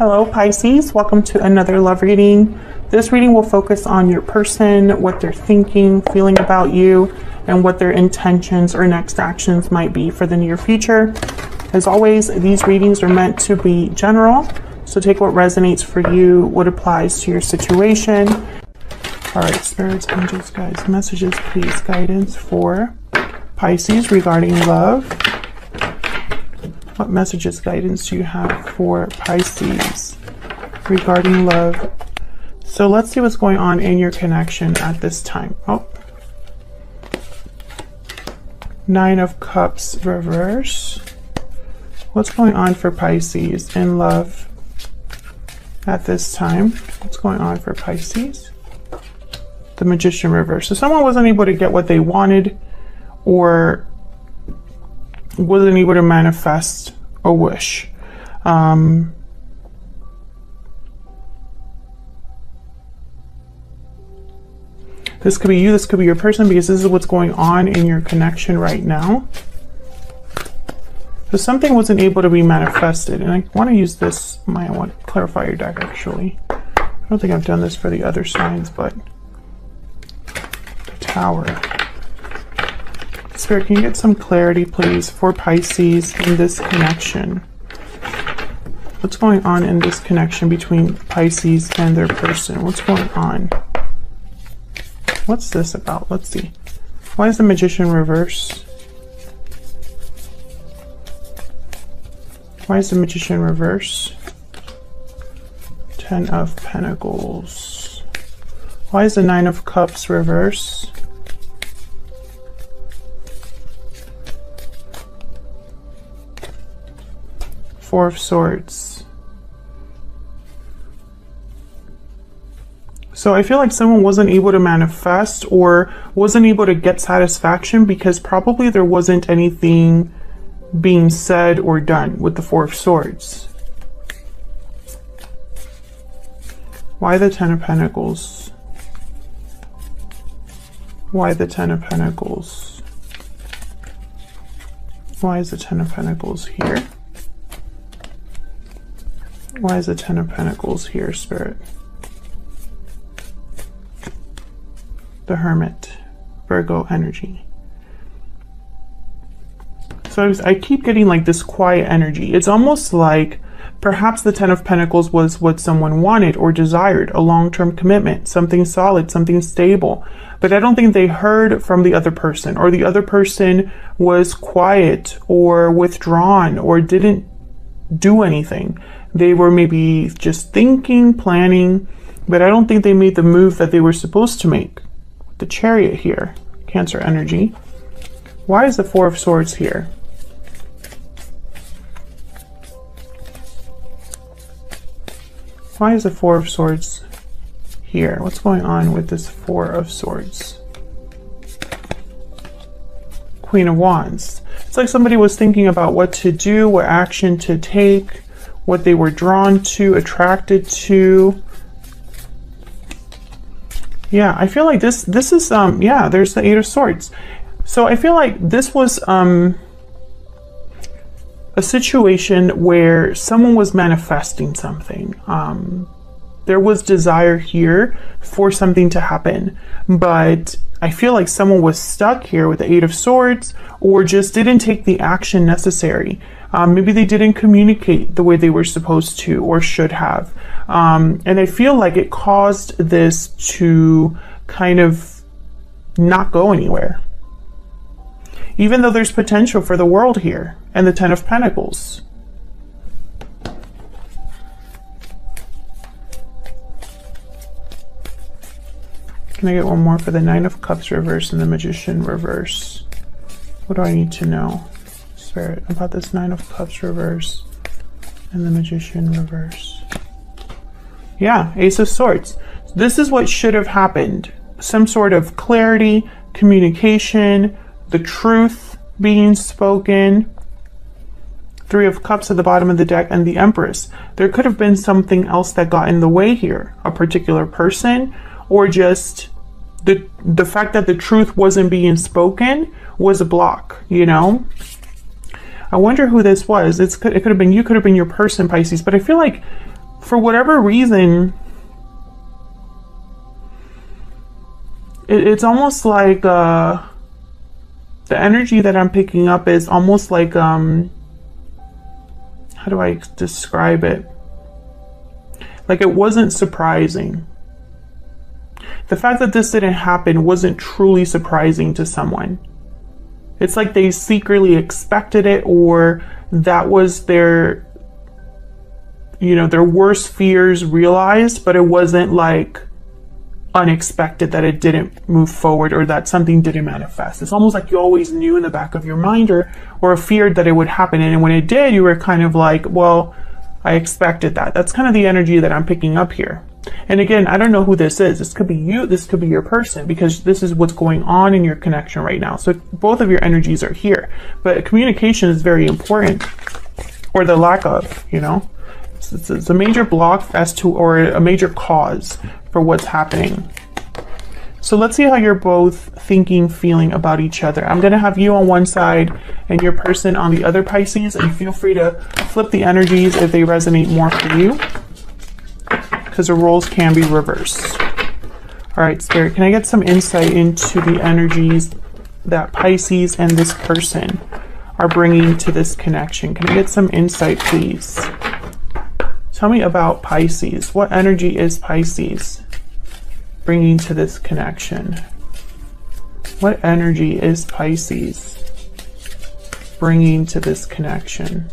Hello Pisces, welcome to another love reading. This reading will focus on your person, what they're thinking, feeling about you, and what their intentions or next actions might be for the near future. As always, these readings are meant to be general, so take what resonates for you, what applies to your situation. All right, spirits, angels, guides, messages, please, guidance for Pisces regarding love. What messages, guidance do you have for Pisces regarding love? So let's see what's going on in your connection at this time. Oh, Nine of Cups reverse. What's going on for Pisces in love at this time? What's going on for Pisces? The Magician reverse. So someone wasn't able to get what they wanted, or wasn't able to manifest a wish. This could be you, this could be your person, because this is what's going on in your connection right now. So something wasn't able to be manifested, and I want to use this, I want to clarify your deck actually. I don't think I've done this for the other signs, but the Tower. Spirit, can you get some clarity, please, for Pisces in this connection? What's going on in this connection between Pisces and their person? What's going on? What's this about? Let's see. Why is the Magician reverse? Why is the Magician reverse? Ten of Pentacles. Why is the Nine of Cups reverse? Four of Swords. So I feel like someone wasn't able to manifest or wasn't able to get satisfaction because probably there wasn't anything being said or done with the Four of Swords. Why the Ten of Pentacles? Why the Ten of Pentacles? Why is the Ten of Pentacles here? Why is the Ten of Pentacles here, Spirit? The Hermit, Virgo energy. So I keep getting like this quiet energy. It's almost like perhaps the Ten of Pentacles was what someone wanted or desired, a long-term commitment, something solid, something stable. But I don't think they heard from the other person, or the other person was quiet or withdrawn or didn't do anything. They were maybe just thinking, planning, but I don't think they made the move that they were supposed to make. The Chariot here, Cancer energy. Why is the Four of Swords here? Why is the Four of Swords here? What's going on with this Four of Swords? Queen of Wands. It's like somebody was thinking about what to do, what action to take, what they were drawn to, attracted to. Yeah, I feel like this is, yeah, there's the Eight of Swords. So I feel like this was a situation where someone was manifesting something. There was desire here for something to happen, but I feel like someone was stuck here with the Eight of Swords, or just didn't take the action necessary. Maybe they didn't communicate the way they were supposed to or should have. And I feel like it caused this to kind of not go anywhere. Even though there's potential for the world here, and the Ten of Pentacles. Can I get one more for the Nine of Cups reverse and the Magician reverse? What do I need to know, Spirit, about this Nine of Cups reverse and the Magician reverse? Yeah, Ace of Swords. This is what should have happened. Some sort of clarity, communication, the truth being spoken. Three of Cups at the bottom of the deck and the Empress. There could have been something else that got in the way here. A particular person, or just the fact that the truth wasn't being spoken was a block, you know? I wonder who this was. It could have been you, could have been your person, Pisces, but I feel like for whatever reason, it's almost like the energy that I'm picking up is almost like how do I describe it? Like it wasn't surprising. The fact that this didn't happen wasn't truly surprising to someone. It's like they secretly expected it, or that was their, you know, their worst fears realized, but it wasn't like unexpected that it didn't move forward or that something didn't manifest. It's almost like you always knew in the back of your mind or feared that it would happen. And when it did, you were kind of like, well, I expected that. That's kind of the energy that I'm picking up here. And again, I don't know who this is. This could be you. This could be your person, because this is what's going on in your connection right now. So both of your energies are here, but communication is very important, or the lack of, you know, it's a major block as to, or a major cause for what's happening. So let's see how you're both thinking, feeling about each other. I'm going to have you on one side and your person on the other, Pisces, and feel free to flip the energies if they resonate more for you, because the roles can be reversed. All right, Spirit, can I get some insight into the energies that Pisces and this person are bringing to this connection? Can I get some insight, please? Tell me about Pisces. What energy is Pisces bringing to this connection? What energy is Pisces bringing to this connection?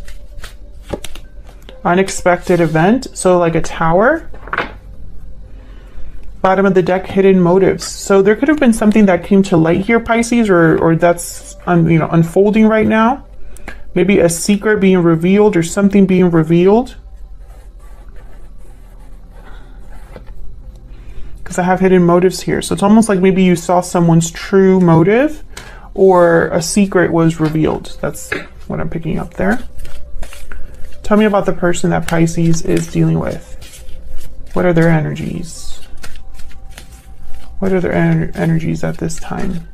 Unexpected event, so like a tower. Bottom of the deck, hidden motives. So there could have been something that came to light here, Pisces, or that's unfolding right now. Maybe a secret being revealed or something being revealed. Because I have hidden motives here. So it's almost like maybe you saw someone's true motive, or a secret was revealed. That's what I'm picking up there. Tell me about the person that Pisces is dealing with. What are their energies? What are their energies at this time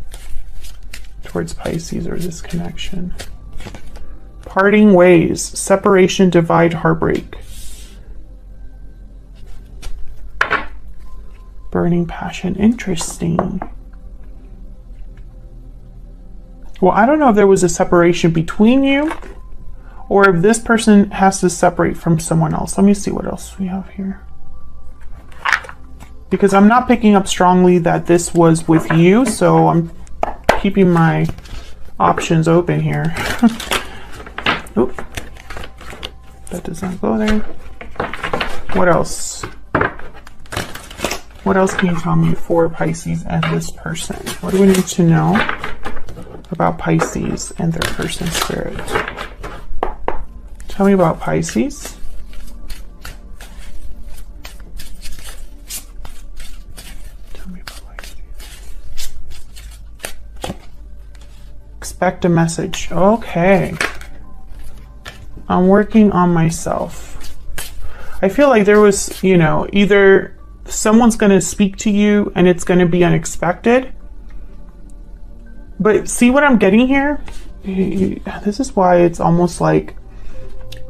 towards Pisces or this connection? Parting ways, separation, divide, heartbreak. Burning passion, interesting. Well, I don't know if there was a separation between you, or if this person has to separate from someone else. Let me see what else we have here. Because I'm not picking up strongly that this was with you, so I'm keeping my options open here. Oop. That does not go there. What else? What else can you tell me for Pisces and this person? What do we need to know about Pisces and their person, Spirit? Tell me about Pisces. Tell me about Pisces. Expect a message. Okay. I'm working on myself. I feel like there was, either someone's going to speak to you and it's going to be unexpected. But see what I'm getting here? This is why it's almost like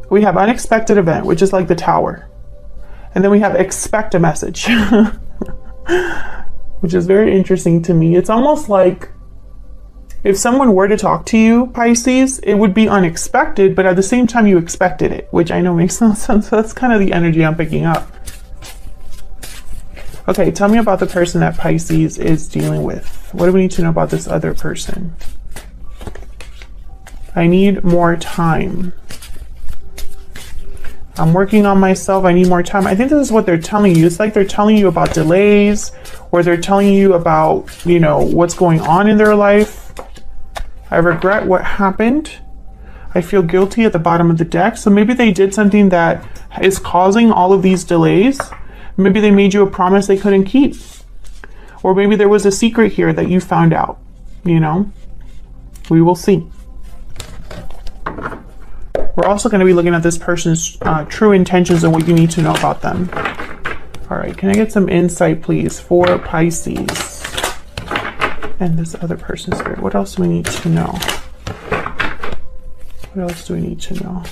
we have unexpected event, which is like the tower. And then we have expect a message, which is very interesting to me. It's almost like if someone were to talk to you, Pisces, it would be unexpected, but at the same time you expected it, which I know makes no sense. So that's kind of the energy I'm picking up. Okay, tell me about the person that Pisces is dealing with. What do we need to know about this other person? I need more time. I'm working on myself. I need more time. I think this is what they're telling you. It's like they're telling you about delays, or they're telling you about, what's going on in their life. I regret what happened. I feel guilty at the bottom of the deck. So maybe they did something that is causing all of these delays. Maybe they made you a promise they couldn't keep. Or maybe there was a secret here that you found out, We will see. We're also going to be looking at this person's true intentions and what you need to know about them. All right, can I get some insight, please, for Pisces and this other person's spirit? What else do we need to know? What else do we need to know?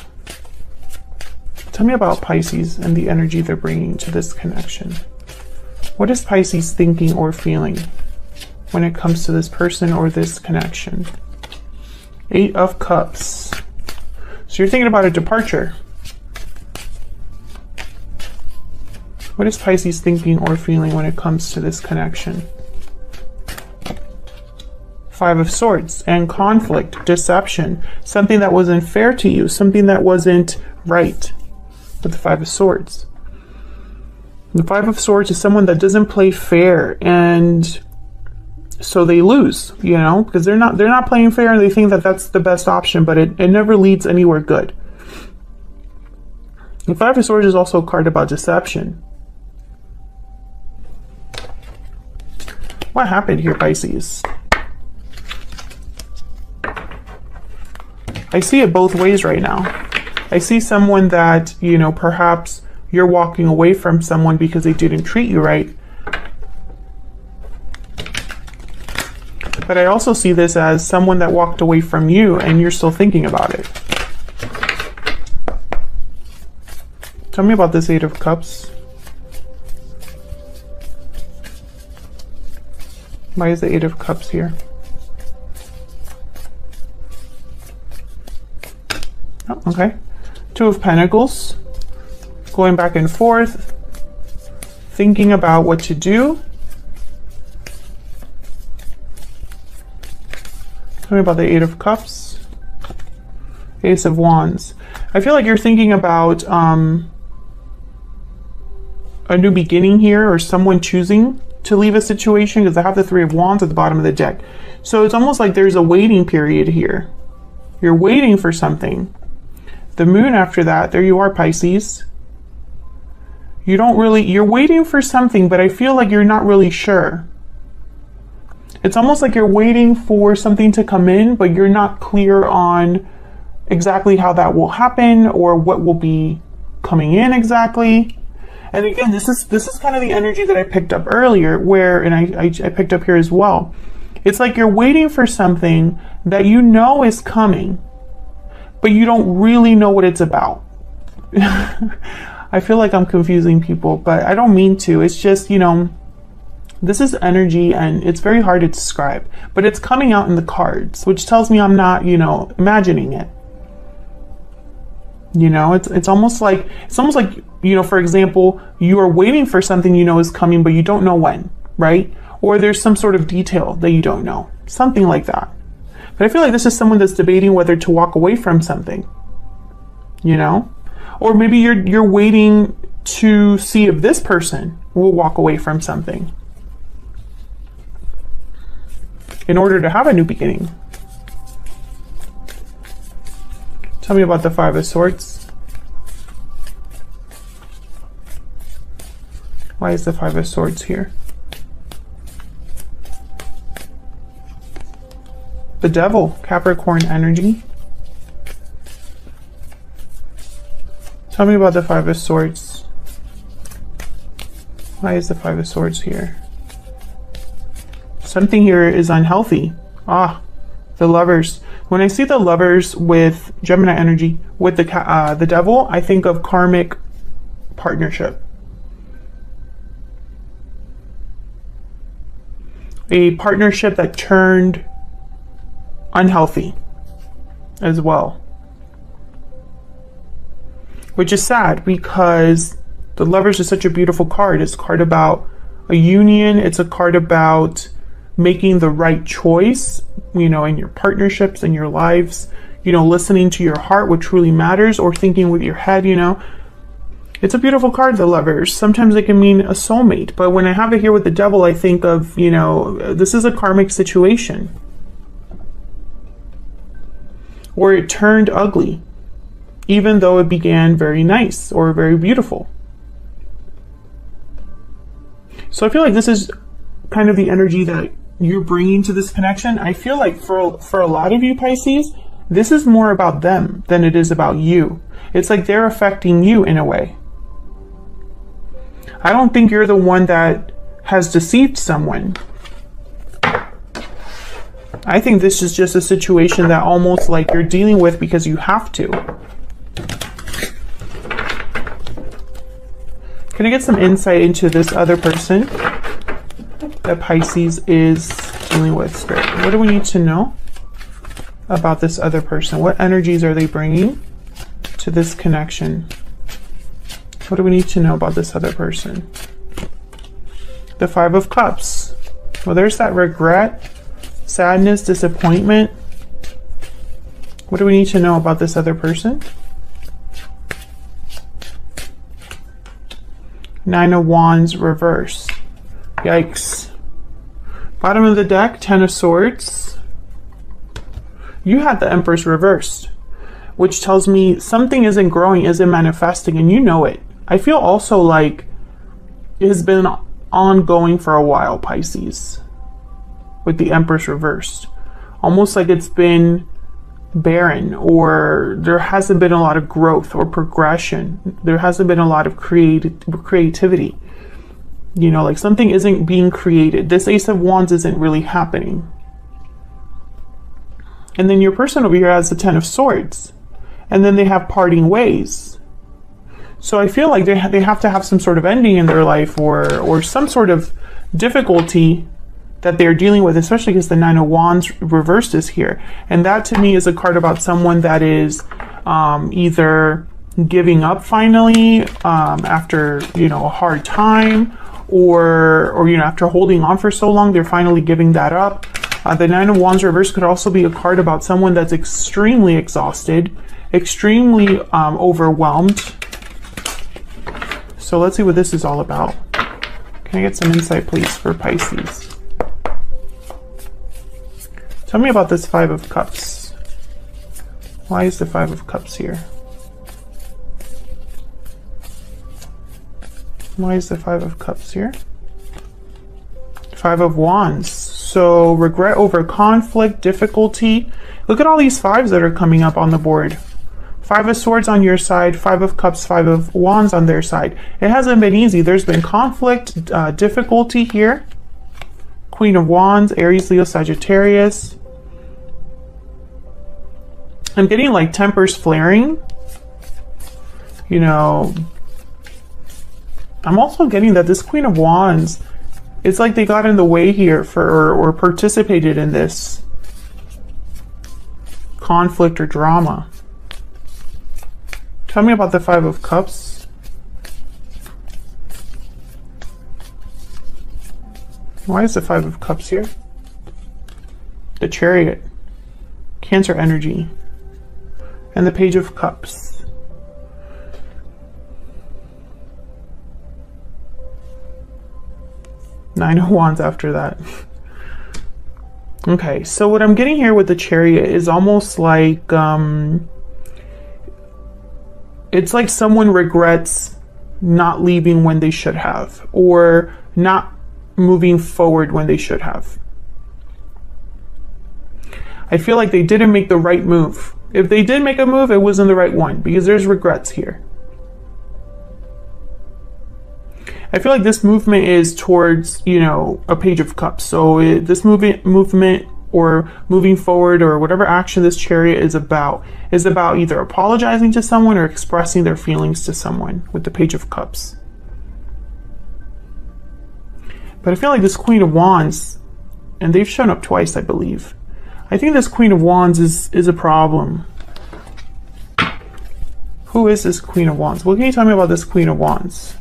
Tell me about Pisces and the energy they're bringing to this connection. What is Pisces thinking or feeling when it comes to this person or this connection? 8 of Cups. So you're thinking about a departure. What is Pisces thinking or feeling when it comes to this connection? 5 of Swords and conflict, deception, something that wasn't fair to you, something that wasn't right. With the 5 of Swords. The 5 of Swords is someone that doesn't play fair, and so they lose, you know, because they're not playing fair and they think that that's the best option, but it never leads anywhere good. The 5 of Swords is also a card about deception. What happened here, Pisces? I see it both ways right now. I see someone that, you know, perhaps you're walking away from someone because they didn't treat you right. But I also see this as someone that walked away from you and you're still thinking about it. Tell me about this 8 of Cups. Why is the 8 of Cups here? Oh, okay. 2 of Pentacles, going back and forth, thinking about what to do. Tell me about the 8 of Cups, Ace of Wands. I feel like you're thinking about a new beginning here, or someone choosing to leave a situation, because I have the 3 of Wands at the bottom of the deck. So it's almost like there's a waiting period here. You're waiting for something. The Moon after that, there you are, Pisces. You're waiting for something, but I feel like you're not really sure. It's almost like you're waiting for something to come in, but you're not clear on exactly how that will happen or what will be coming in exactly. And again, this is kind of the energy that I picked up earlier, and I picked up here as well. It's like you're waiting for something that you know is coming, but you don't really know what it's about. I feel like I'm confusing people, but I don't mean to. It's just, you know, this is energy and it's very hard to describe, but it's coming out in the cards, which tells me I'm not, you know, imagining it. You know, it's almost like, you know, for example, you are waiting for something you know is coming, but you don't know when, right? Or there's some sort of detail that you don't know, something like that. But I feel like this is someone that's debating whether to walk away from something, you know? Or maybe you're waiting to see if this person will walk away from something in order to have a new beginning. Tell me about the 5 of Swords. Why is the 5 of Swords here? The Devil, Capricorn energy. Tell me about the 5 of Swords. Why is the 5 of Swords here? Something here is unhealthy. The Lovers. When I see the Lovers with Gemini energy, with the Devil, I think of karmic partnership. A partnership that turned unhealthy as well. Which is sad, because the Lovers is such a beautiful card. It's a card about a union. It's a card about making the right choice, you know, in your partnerships, in your lives, you know, listening to your heart, what truly matters, or thinking with your head, you know. It's a beautiful card, the Lovers. Sometimes it can mean a soulmate, but when I have it here with the Devil, I think of, you know, this is a karmic situation where it turned ugly, even though it began very nice or very beautiful. So I feel like this is kind of the energy that you're bringing to this connection. I feel like for a lot of you, Pisces, this is more about them than it is about you. It's like they're affecting you in a way. I don't think you're the one that has deceived someone. I think this is just a situation that almost like you're dealing with because you have to. Can I get some insight into this other person that Pisces is dealing with, Spirit? What do we need to know about this other person? What energies are they bringing to this connection? What do we need to know about this other person? The Five of Cups. Well, there's that regret, sadness, disappointment. What do we need to know about this other person? Nine of Wands reverse. Yikes. Bottom of the deck, Ten of Swords. You had the Empress reversed, which tells me something isn't growing, isn't manifesting, and you know it. I feel also like it has been ongoing for a while, Pisces, with the Empress reversed. Almost like it's been barren, or there hasn't been a lot of growth or progression. There hasn't been a lot of creativity. You know, like something isn't being created. This Ace of Wands isn't really happening. And then your person over here has the Ten of Swords. And then they have parting ways. So I feel like they have to have some sort of ending in their life, or some sort of difficulty that they're dealing with, especially because the Nine of Wands reversed is here. And that to me is a card about someone that is either giving up finally after, you know, a hard time, or you know, after holding on for so long, they're finally giving that up. The Nine of Wands reverse could also be a card about someone that's extremely exhausted, extremely overwhelmed. So let's see what this is all about. Can I get some insight, please, for Pisces? Tell me about this Five of Cups. Why is the Five of Cups here? Why is the Five of Cups here? Five of Wands. So regret over conflict, difficulty. Look at all these fives that are coming up on the board. Five of Swords on your side, Five of Cups, Five of Wands on their side. It hasn't been easy. There's been conflict, difficulty here. Queen of Wands, Aries, Leo, Sagittarius. I'm getting like tempers flaring. You know, I'm also getting that this Queen of Wands, it's like they got in the way here for, or participated in this conflict or drama. Tell me about the Five of Cups. Why is the Five of Cups here? The Chariot, Cancer energy, and the Page of Cups. Nine of Wands after that. Okay, so what I'm getting here with the Chariot is almost like it's like someone regrets not leaving when they should have, or not moving forward when they should have. I feel like they didn't make the right move. If they did make a move, it wasn't the right one, because there's regrets here. I feel like this movement is towards, you know, a Page of Cups. So this movement or moving forward, or whatever action this Chariot is about either apologizing to someone or expressing their feelings to someone with the Page of Cups. But I feel like this Queen of Wands, and they've shown up twice, I believe. I think this Queen of Wands is a problem. Who is this Queen of Wands? What can you tell me about this Queen of Wands?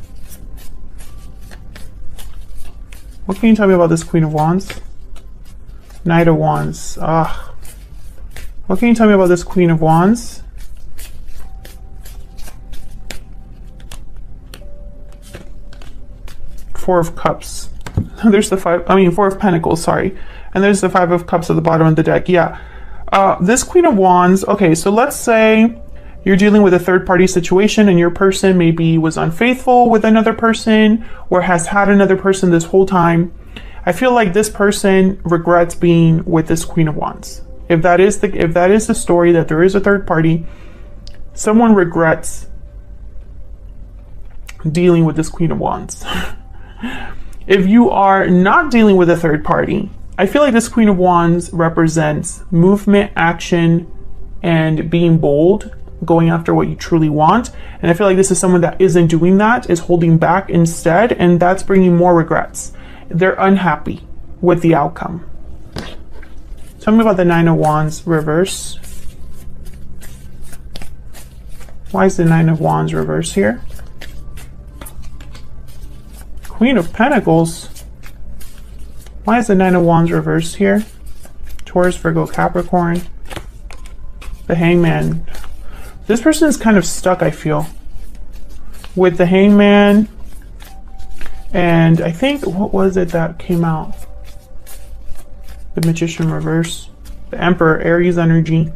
What can you tell me about this Queen of Wands? Knight of Wands. Ugh. What can you tell me about this Queen of Wands? Four of Cups. There's the Four of Pentacles, sorry. And there's the Five of Cups at the bottom of the deck. Yeah. This Queen of Wands, okay, so let's say you're dealing with a third-party situation and your person maybe was unfaithful with another person, or has had another person this whole time. I feel like this person regrets being with this Queen of Wands. If that is the story, that there is a third party, someone regrets dealing with this Queen of Wands. If you are not dealing with a third party, I feel like this Queen of Wands represents movement, action, and being bold, going after what you truly want. And I feel like this is someone that isn't doing that, is holding back instead, and that's bringing more regrets. They're unhappy with the outcome. Tell me about the Nine of Wands reverse. Why is the Nine of Wands reverse here? Queen of Pentacles. Why is the Nine of Wands reversed here? Taurus, Virgo, Capricorn. The Hangman. This person is kind of stuck, I feel, with the Hangman. And I think, what was it that came out? The Magician reverse. The Emperor, Aries energy.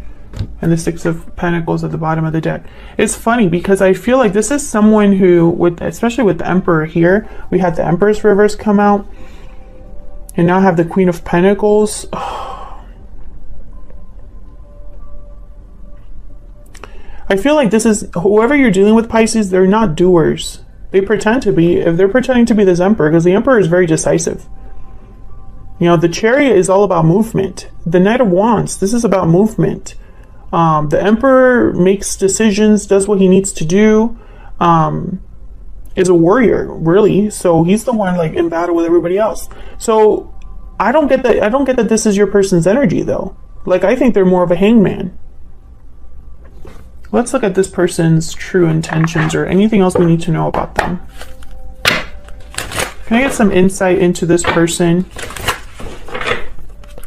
And the Six of Pentacles at the bottom of the deck. It's funny because I feel like this is someone who, especially with the Emperor here, we had the Empress reverse come out. And now I have the Queen of Pentacles. Oh. I feel like this is, whoever you're dealing with, Pisces, they're not doers. They pretend to be, if they're pretending to be this Emperor, because the Emperor is very decisive. You know, the Chariot is all about movement. The Knight of Wands, this is about movement. The Emperor makes decisions, does what he needs to do, is a warrior, really. So he's the one like in battle with everybody else. So I don't get that this is your person's energy though. Like, I think they're more of a hangman. Let's look at this person's true intentions or anything else we need to know about them. Can I get some insight into this person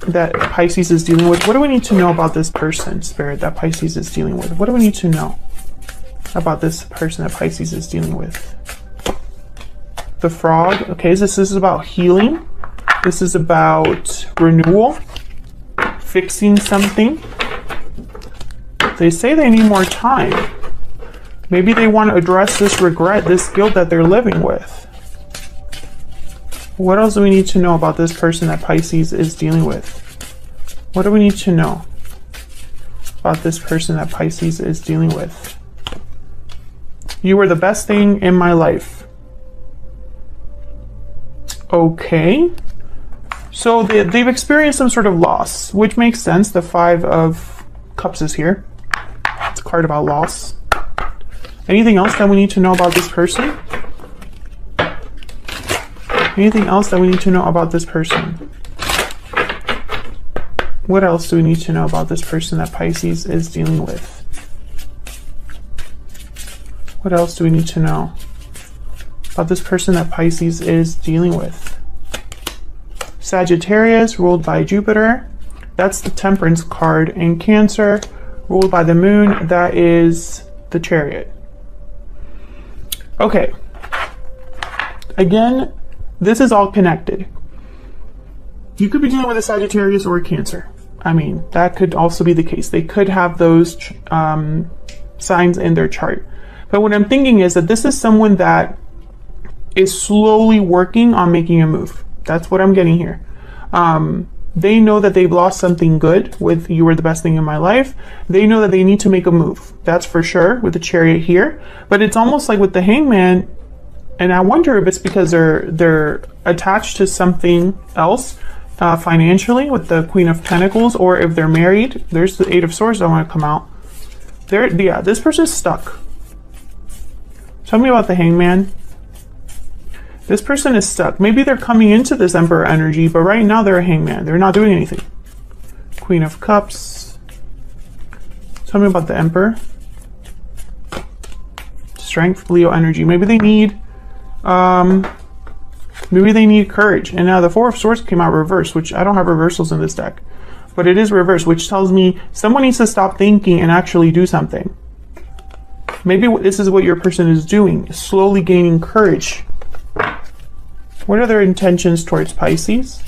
that Pisces is dealing with? What do we need to know about this person, Spirit, that Pisces is dealing with? What do we need to know about this person that Pisces is dealing with? The Frog. Okay, so this is about healing. This is about renewal, fixing something. They say they need more time. Maybe they want to address this regret, this guilt that they're living with. What else do we need to know about this person that Pisces is dealing with? What do we need to know about this person that Pisces is dealing with? You were the best thing in my life. Okay. So they've experienced some sort of loss, which makes sense. The Five of Cups is here. It's a card about loss. Anything else that we need to know about this person? Anything else that we need to know about this person? What else do we need to know about this person that Pisces is dealing with? What else do we need to know about this person that Pisces is dealing with? Sagittarius, ruled by Jupiter. That's the Temperance card. And Cancer, ruled by the Moon. That is the Chariot. Okay. Again, this is all connected. You could be dealing with a Sagittarius or a Cancer. I mean, that could also be the case. They could have those signs in their chart. But what I'm thinking is that this is someone that is slowly working on making a move. That's what I'm getting here. They know that they've lost something good with You Were the Best Thing in My Life. They know that they need to make a move. That's for sure with the Chariot here. But it's almost like with the Hangman, and I wonder if it's because they're attached to something else financially with the Queen of Pentacles, or if they're married. There's the Eight of Swords that want to come out. Yeah, this person's stuck. Tell me about the Hangman. This person is stuck. Maybe they're coming into this Emperor energy, but right now they're a Hangman. They're not doing anything. Queen of Cups. Tell me about the Emperor. Strength, Leo energy. Maybe they need courage. And now the Four of Swords came out reversed, which I don't have reversals in this deck, but it is reversed, which tells me someone needs to stop thinking and actually do something. Maybe this is what your person is doing, slowly gaining courage. What are their intentions towards Pisces?